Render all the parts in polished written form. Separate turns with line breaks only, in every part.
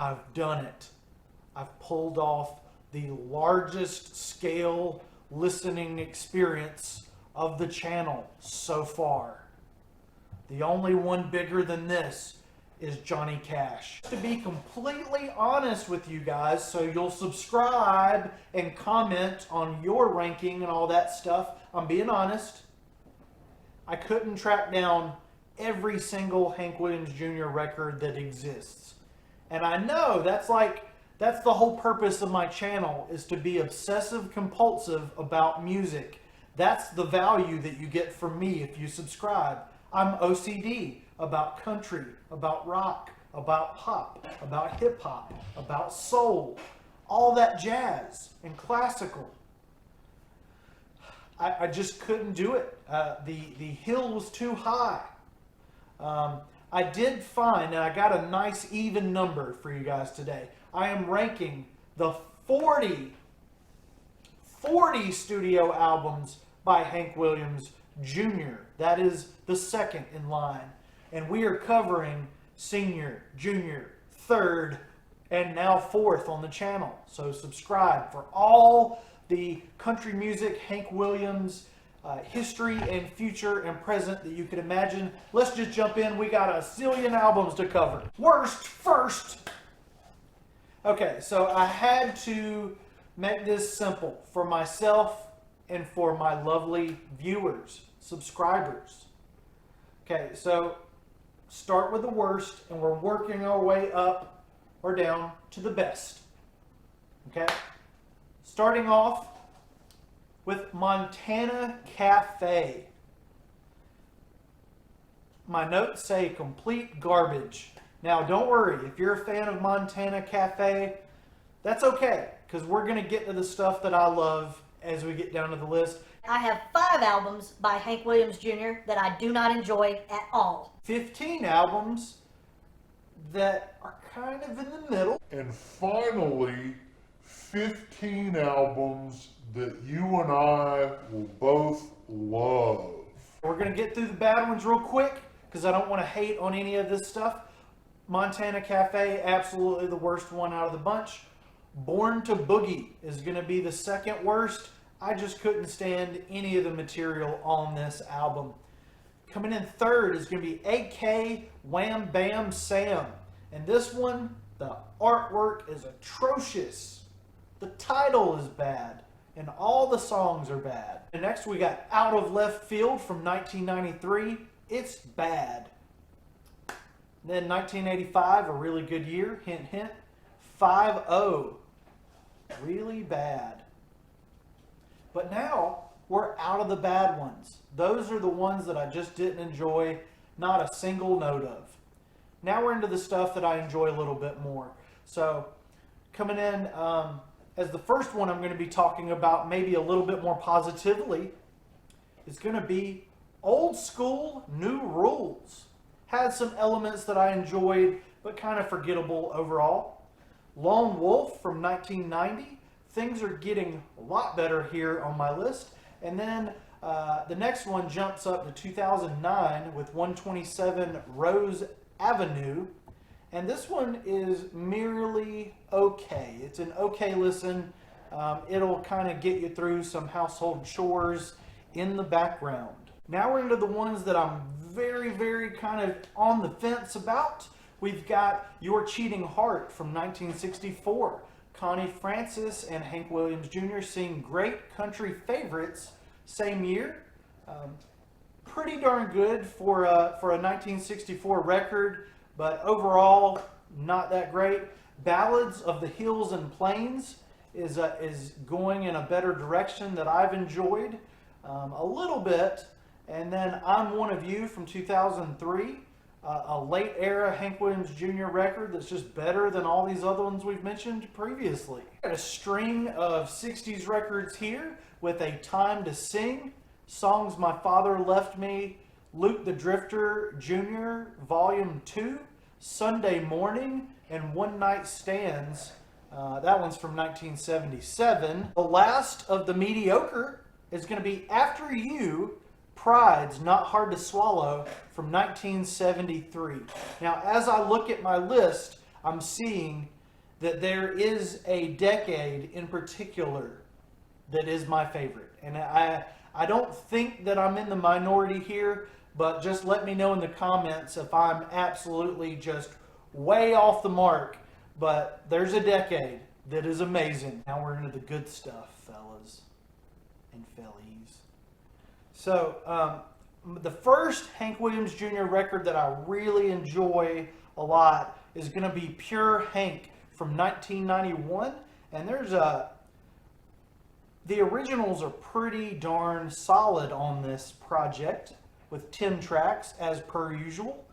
I've done it. I've pulled off the largest scale listening experience of the channel so far. The only one bigger than this is Johnny Cash. To be completely honest with you guys, so you'll subscribe and comment on your ranking and all that stuff, I'm being honest, I couldn't track down every single Hank Williams Jr. record that exists. And I know that's the whole purpose of my channel, is to be obsessive compulsive about music. That's the value that you get from me if you subscribe. I'm OCD about country, about rock, about pop, about hip hop, about soul, all that jazz and classical. I just couldn't do it. The hill was too high. I did find, and I got a nice even number for you guys today. I am ranking the 40 studio albums by Hank Williams Jr. That is the second in line. And we are covering senior, junior, third, and now fourth on the channel. So subscribe for all the country music, Hank Williams, history and future and present that you could imagine. Let's just jump in. We got a zillion albums to cover. Worst first. Okay, so I had to make this simple for myself and for my lovely viewers, subscribers. Okay, so start with the worst, and we're working our way up or down to the best. Okay? Starting off with Montana Cafe. My notes say complete garbage. Now, don't worry. If you're a fan of Montana Cafe, that's okay, because we're going to get to the stuff that I love as we get down to the list.
I have 5 albums by Hank Williams Jr. that I do not enjoy at all.
15 albums that are kind of in the middle.
And finally, 15 albums that you and I will both love.
We're going to get through the bad ones real quick because I don't want to hate on any of this stuff. Montana Cafe, absolutely the worst one out of the bunch. Born to Boogie is going to be the second worst. I just couldn't stand any of the material on this album. Coming in third is going to be AK Wham Bam Sam. And this one, the artwork is atrocious. The title is bad. And all the songs are bad. And next we got Out of Left Field from 1993. It's bad. Then 1985, a really good year. Hint, hint. 5-0. Really bad. But now we're out of the bad ones. Those are the ones that I just didn't enjoy, not a single note of. Now we're into the stuff that I enjoy a little bit more. So coming in as the first one I'm going to be talking about maybe a little bit more positively is going to be Old School New Rules. Had some elements that I enjoyed, but kind of forgettable overall. Lone Wolf from 1990. Things are getting a lot better here on my list. And then the next one jumps up to 2009 with 127 Rose Avenue. And this one is merely okay. It's an okay listen. It'll kind of get you through some household chores in the background. Now we're into the ones that I'm very, very kind of on the fence about. We've got Your Cheating Heart from 1964. Connie Francis and Hank Williams Jr. sing great country favorites same year. Pretty darn good for a 1964 record, but overall not that great. Ballads of the Hills and Plains is going in a better direction that I've enjoyed a little bit. And then I'm One of You from 2003. A late era Hank Williams Jr. record that's just better than all these other ones we've mentioned previously. Got a string of 60s records here with A Time to Sing, Songs My Father Left Me, Luke the Drifter Jr. Volume 2, Sunday Morning, and One Night Stands. That one's from 1977. The last of the mediocre is going to be After You, Pride's Not Hard to Swallow from 1973. Now, as I look at my list, I'm seeing that there is a decade in particular that is my favorite. And I don't think that I'm in the minority here, but just let me know in the comments if I'm absolutely just way off the mark. But there's a decade that is amazing. Now we're into the good stuff, fellas and fellies. So, the first Hank Williams Jr. record that I really enjoy a lot is going to be Pure Hank from 1991. And the originals are pretty darn solid on this project with 10 tracks as per usual.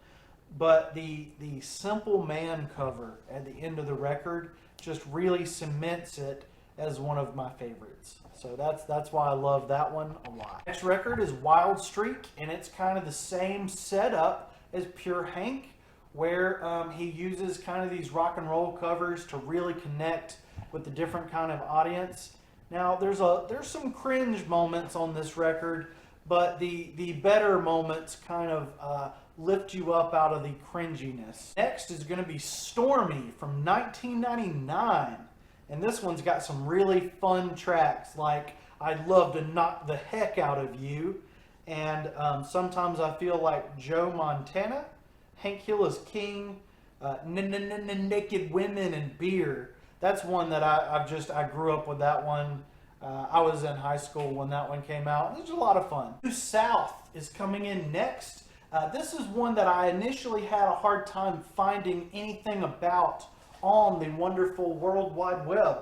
But the Simple Man cover at the end of the record just really cements it as one of my favorites. So that's why I love that one a lot. Next record is Wild Streak, and it's kind of the same setup as Pure Hank, where he uses kind of these rock and roll covers to really connect with the different kind of audience. Now there's some cringe moments on this record, but the better moments kind of lift you up out of the cringiness. Next is going to be Stormy from 1999. And this one's got some really fun tracks like I'd Love to Knock the Heck Out of You, and Sometimes I Feel Like Joe Montana, Hank Hill is King, Naked Women and Beer. That's one that I grew up with that one. I was in high school when that one came out. It was a lot of fun. New South is coming in next. This is one that I initially had a hard time finding anything about on the wonderful World Wide Web.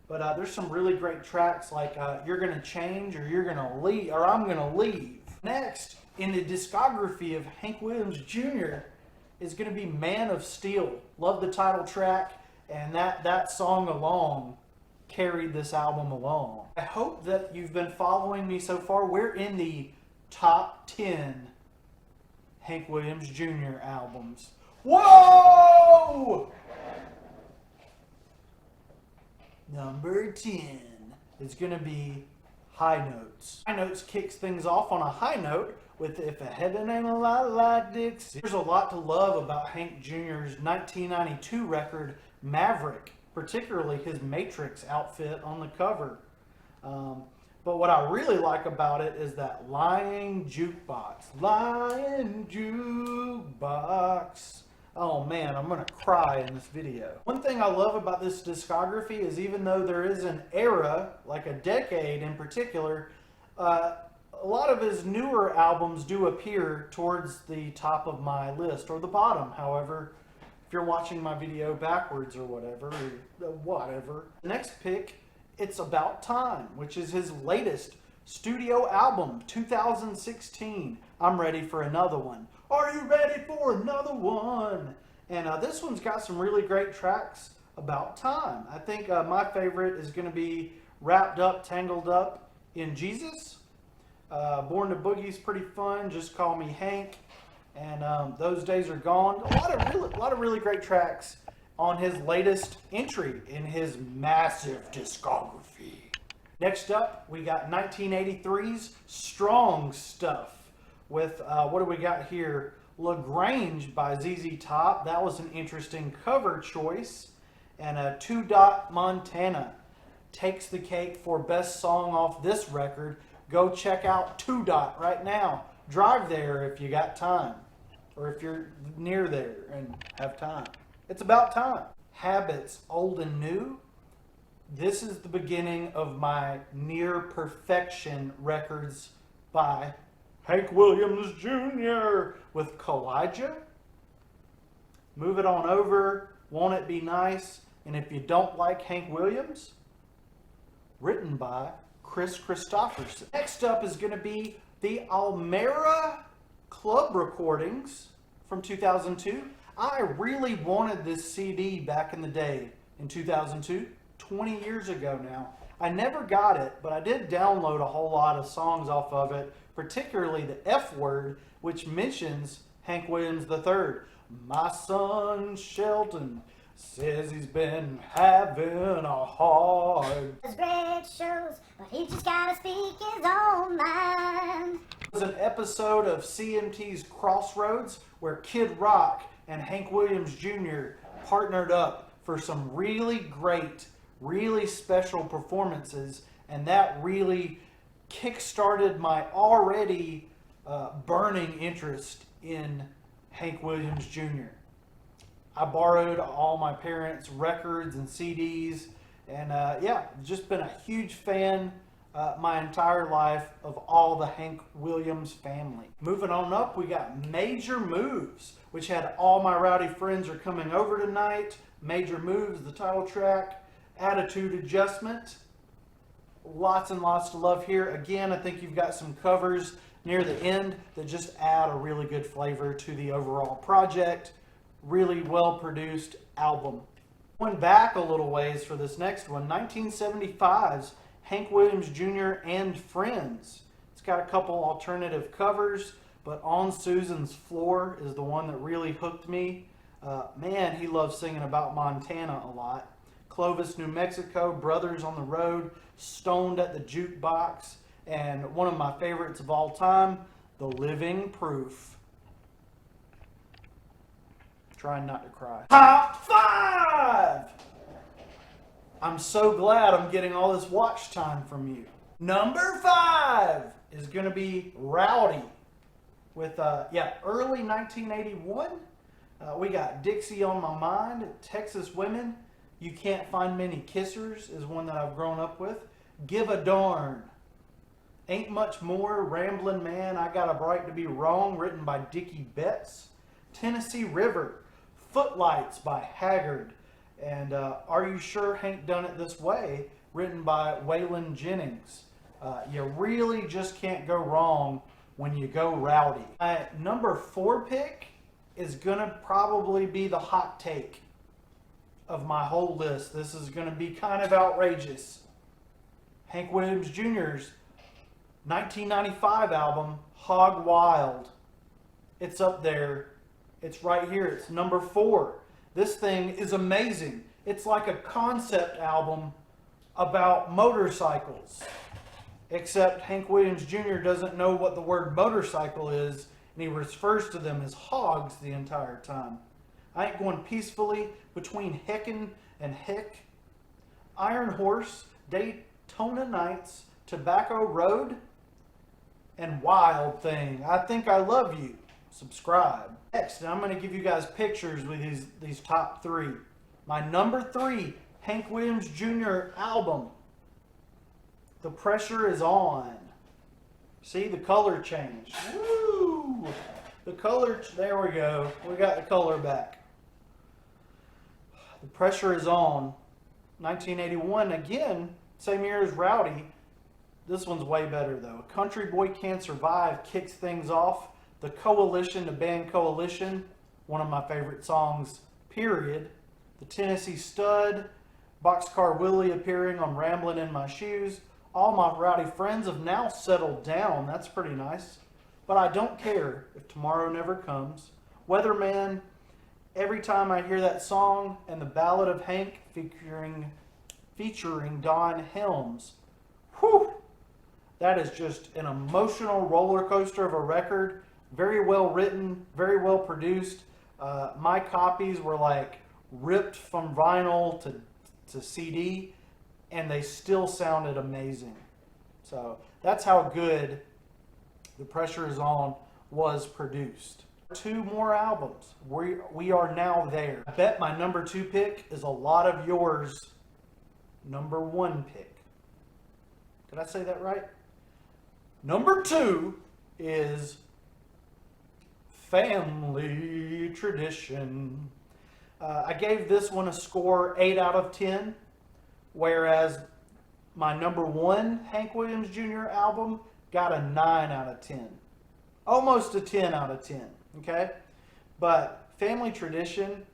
But there's some really great tracks like You're Gonna Change, or You're Gonna Leave, or I'm Gonna Leave. Next, in the discography of Hank Williams Jr. is gonna be Man of Steel. Love the title track, and that song alone carried this album along. I hope that you've been following me so far. We're in the top 10 Hank Williams Jr. albums. Whoa! Number 10 is going to be High Notes. High Notes kicks things off on a high note with If a Heaven Ain't a Lot Like Dixie. There's a lot to love about Hank Jr.'s 1992 record, Maverick, particularly his Matrix outfit on the cover. But what I really like about it is that lying jukebox. Lying jukebox. Oh man, I'm going to cry in this video. One thing I love about this discography is even though there is an era, like a decade in particular, a lot of his newer albums do appear towards the top of my list, or the bottom, however, if you're watching my video backwards or whatever. The next pick, It's About Time, which is his latest studio album, 2016. I'm ready for another one. Are you ready for another one? And this one's got some really great tracks about time. I think my favorite is going to be Wrapped Up, Tangled Up in Jesus. Born to Boogie's pretty fun. Just Call Me Hank. And Those Days Are Gone. A lot of really great tracks on his latest entry in his massive discography. Next up, we got 1983's Strong Stuff with, what do we got here? LaGrange by ZZ Top. That was an interesting cover choice. And od'd Montana takes the cake for best song off this record. Go check out od'd right now. Drive there if you got time, or if you're near there and have time. It's about time. Habits, Old and New. This is the beginning of my near perfection records by Hank Williams Jr. with Kalijah. Move It On Over, Won't It Be Nice, and If You Don't Like Hank Williams, written by Chris Christopherson. Next up is going to be the Almera Club recordings from 2002. I really wanted this CD back in the day in 2002, 20 years ago now. I never got it, but I did download a whole lot of songs off of it, particularly the F Word, which mentions Hank Williams III. My son Shelton says he's been having a hard.
Great shows, but he just gotta speak his own mind.
It was an episode of CMT's Crossroads where Kid Rock and Hank Williams Jr. partnered up for some really great, really special performances, and that really kick-started my already burning interest in Hank Williams Jr. I borrowed all my parents' records and CDs, and yeah, just been a huge fan my entire life of all the Hank Williams family. Moving on up, we got Major Moves, which had All My Rowdy Friends Are Coming Over Tonight, Major Moves, the title track, Attitude Adjustment. Lots and lots to love here. Again, I think you've got some covers near the end that just add a really good flavor to the overall project. Really well produced album. Going back a little ways for this next one, 1975's Hank Williams Jr. and Friends. It's got a couple alternative covers, but On Susan's Floor is the one that really hooked me. Man, he loves singing about Montana a lot. Clovis, New Mexico, Brothers on the Road, Stoned at the Jukebox, and one of my favorites of all time, The Living Proof. Trying not to cry. Top 5! I'm so glad I'm getting all this watch time from you. Number 5 is going to be Rowdy with, early 1981. We got Dixie on My Mind, Texas Women, You Can't Find Many Kissers is one that I've grown up with. Give a Darn. Ain't Much More, Ramblin' Man, I Got a Right to Be Wrong, written by Dickie Betts. Tennessee River, Footlights by Haggard. And Are You Sure Hank Done It This Way, written by Waylon Jennings. You really just can't go wrong when you go Rowdy. My number 4 pick is going to probably be the hot take of my whole list. This is going to be kind of outrageous. Hank Williams Jr.'s 1995 album, Hog Wild. It's up there. It's right here. It's number 4. This thing is amazing. It's like a concept album about motorcycles. Except Hank Williams Jr. doesn't know what the word motorcycle is, and he refers to them as hogs the entire time. I Ain't Going Peacefully, Between Heckin' and Heck, Iron Horse, Daytona Nights, Tobacco Road, and Wild Thing. I Think I Love You. Subscribe. Next, I'm going to give you guys pictures with these top 3. My number 3 Hank Williams Jr. album, The Pressure Is On. See the color change. Woo! The color, there we go. We got the color back. The Pressure Is On. 1981, again, same year as Rowdy. This one's way better though. Country Boy Can't Survive kicks things off. The Coalition, the band Coalition, one of my favorite songs, period. The Tennessee Stud, Boxcar Willie appearing on Ramblin' in My Shoes. All My Rowdy Friends have now settled down. That's pretty nice. But I Don't Care If Tomorrow Never Comes. Weatherman, every time I hear that song, and The Ballad of Hank featuring Don Helms. Whew! That is just an emotional roller coaster of a record. Very well written, very well produced. My copies were like ripped from vinyl to CD, and they still sounded amazing. So that's how good The Pressure Is On was produced. 2 more albums. We are now there. I bet my number 2 pick is a lot of yours number 1 pick. Did I say that right? Number 2 is Family Tradition. I gave this one a score 8 out of 10, whereas my number 1 Hank Williams Jr. album got a 9 out of 10. Almost a 10 out of 10, okay? But Family Tradition,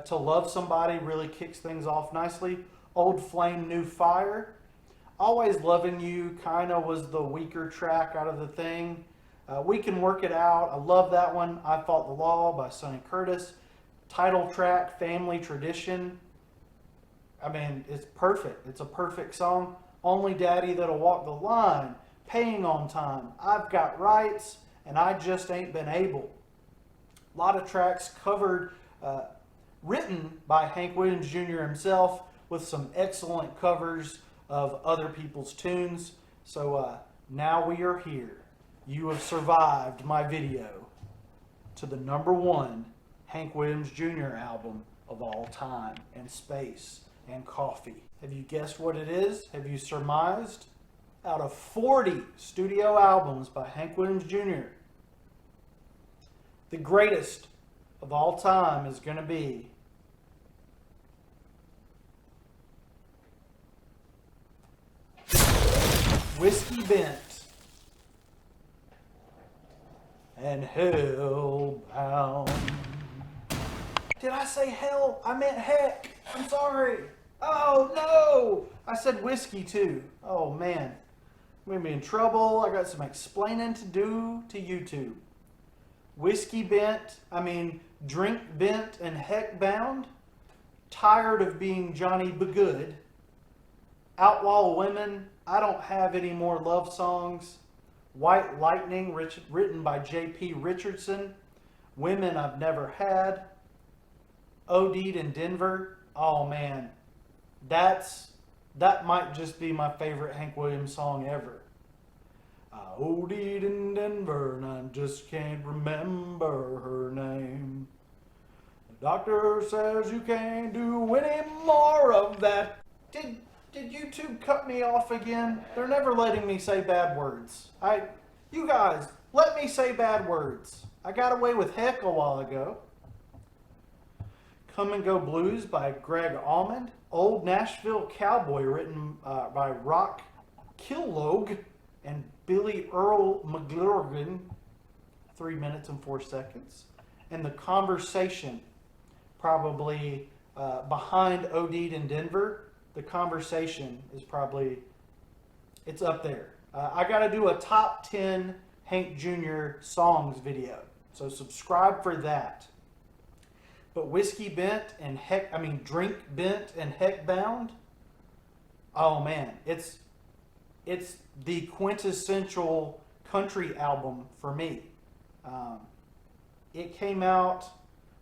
To Love Somebody really kicks things off nicely. Old Flame, New Fire. Always Loving You kind of was the weaker track out of the thing. We Can Work It Out. I love that one. I Fought the Law by Sonny Curtis. Title track, Family Tradition. I mean, it's perfect. It's a perfect song. Only Daddy That'll Walk the Line. Paying on Time. I've Got Rights, and I Just Ain't Been Able. A lot of tracks covered written by Hank Williams Jr. himself with some excellent covers of other people's tunes. So now we are here. You have survived my video to the #1 Hank Williams Jr. album of all time, and space, and coffee. Have you guessed what it is? Have you surmised? Out of 40 studio albums by Hank Williams Jr., the greatest of all time is going to be Whiskey Bent and Hellbound. Did I say hell? I meant heck. I'm sorry. Oh no! I said whiskey too. Oh man. I'm going to be in trouble. I got some explaining to do to YouTube. Whiskey Bent, Drink Bent and Heck Bound. Tired of being Johnny B. Good. Outlaw Women, I Don't Have Any More Love Songs. White Lightning, written by J.P. Richardson. Women I've Never Had. Od'd in Denver. Oh man, that might just be my favorite Hank Williams song ever. I OD'd in Denver and I just can't remember her name. The doctor says you can't do any more of that. Did YouTube cut me off again? They're never letting me say bad words. You guys, let me say bad words. I got away with heck a while ago. Come and Go Blues by Greg Almond. Old Nashville Cowboy, written by Rock Catalogue and Billy Earl McGlurgan. 3 minutes and 4 seconds. And The Conversation, probably behind OD'd in Denver. The Conversation is probably, it's up there. I got to do a top 10 Hank Jr. songs video. So subscribe for that. But Whiskey Bent and Drink Bent and Heck Bound. Oh man, it's the quintessential country album for me. It came out,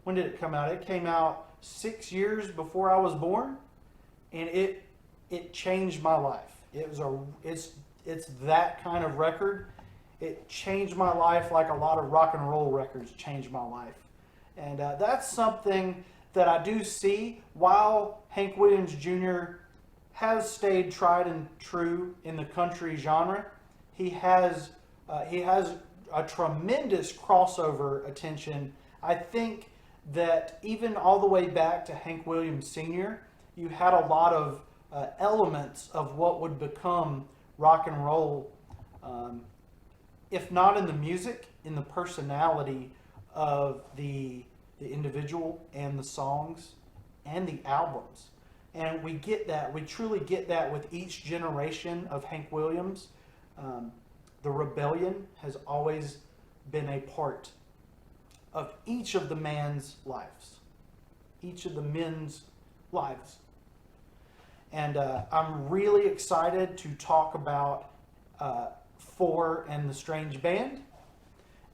when did it come out? It came out 6 years before I was born, and it changed my life. It's that kind of record. It changed my life like a lot of rock and roll records changed my life. And that's something that I do see. While Hank Williams Jr. has stayed tried and true in the country genre, he has a tremendous crossover attention. I think that even all the way back to Hank Williams Sr., you had a lot of elements of what would become rock and roll, if not in the music, in the personality of the individual and the songs and the albums. And we get that, we truly get that with each generation of Hank Williams. The rebellion has always been a part of each of the man's lives, each of the men's lives. And I'm really excited to talk about Four and the Strange Band.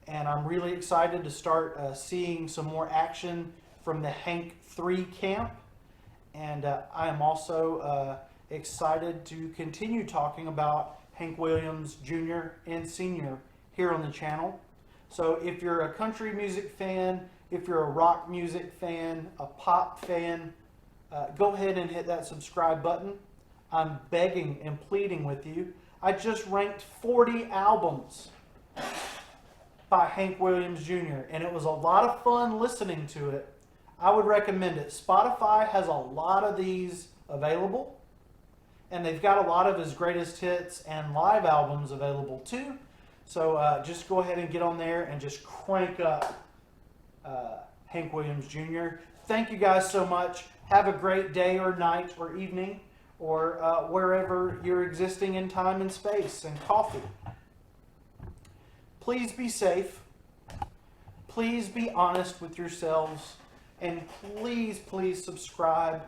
And I'm really excited to start seeing some more action from the Hank 3 camp. And I am also excited to continue talking about Hank Williams Jr. and Sr. here on the channel. So if you're a country music fan, if you're a rock music fan, a pop fan, go ahead and hit that subscribe button. I'm begging and pleading with you. I just ranked 40 albums by Hank Williams Jr. and it was a lot of fun listening to it. I would recommend it. Spotify has a lot of these available, and they've got a lot of his greatest hits and live albums available too. So just go ahead and get on there and just crank up Hank Williams Jr. Thank you guys so much. Have a great day or night or evening or wherever you're existing in time and space, and coffee. Please be safe. Please be honest with yourselves. And please, please subscribe